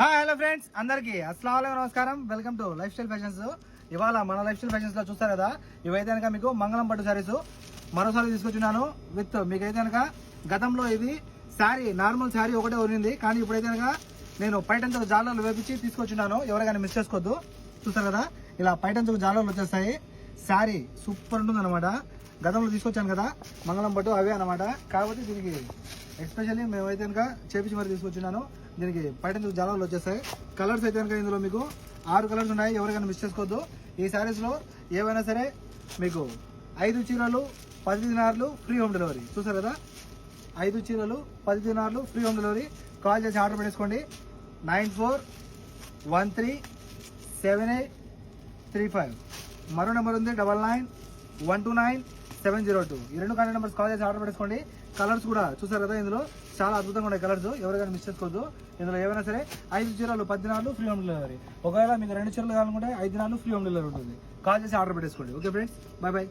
Hi hello friends అందరికి అస్సలాము అలైకుం నమస్కారం. Welcome to life style fashions. ఇవాళ మన లైఫ్ స్టైల్ ఫ్యాషన్స్ లో చూస్తారు కదా, ఇవైతే కనుక మీకు మంగళం పట్టు శారీస్ మరోసారి తీసుకొచ్చున్నాను. విత్ మీకైతే కనుక గతంలో ఇది శారీ నార్మల్ శారీ ఒకటే ఉన్నింది, కానీ ఇప్పుడైతే కనుక నేను పైటంచుకు జాలర్లు వేపించి తీసుకొచ్చున్నాను. ఎవరికైనా మిస్ చేసుకోవద్దు. చూస్తారు కదా, ఇలా పైటంచుకు జాలర్లు వచ్చేస్తాయి. శారీ సూపర్ ఉంటుంది అనమాట. గతంలో తీసుకొచ్చాను కదా మంగళం పట్టు, అవే అనమాట. కాకపోతే దీనికి ఎస్పెషల్లీ మేమైతే కనుక చేపించి మరి తీసుకొచ్చున్నాను. దీనికి పైటంచుకు జాలర్లు వచ్చేస్తాయి. కలర్స్ అయితే కనుక ఇందులో మీకు 6 కలర్స్ ఉన్నాయి. ఎవరికైనా మిస్ చేసుకోవద్దు. ఈ శారీస్లో ఏవైనా సరే మీకు 5 చీరలు 10 దినార్లు ఫ్రీ హోమ్ డెలివరీ. చూసారు కదా, 5 చీరలు 10 దినార్లు ఫ్రీ హోమ్ డెలివరీ. కాల్ చేసి ఆర్డర్ పెట్టేసుకోండి. 94137835. మరో నెంబర్ ఉంది 99129702. ఈ 2 కాంటాక్ట్ నెంబర్స్ కాల్ చేసి ఆర్డర్ పెట్టేసుకోండి. కలర్స్ కూడా చూసారు కదా, ఇందులో చాలా అద్భుతంగా ఉన్నాయి కలర్స్. ఎవరికైనా మిస్ చేసుకోవద్దు. ఇందులో ఏమైనా సరే 5 చీరలు 10 దినాలు ఫ్రీ హోమ్ డెలివరీ. ఒకవేళ మీకు 2 చీరలు కావాలనుకుంటే 5 దినాలు ఫ్రీ హోమ్ డెలివరీ ఉంటుంది. కాల్ చేసి ఆర్డర్ పెట్టేసుకోండి. Okay friends, bye bye.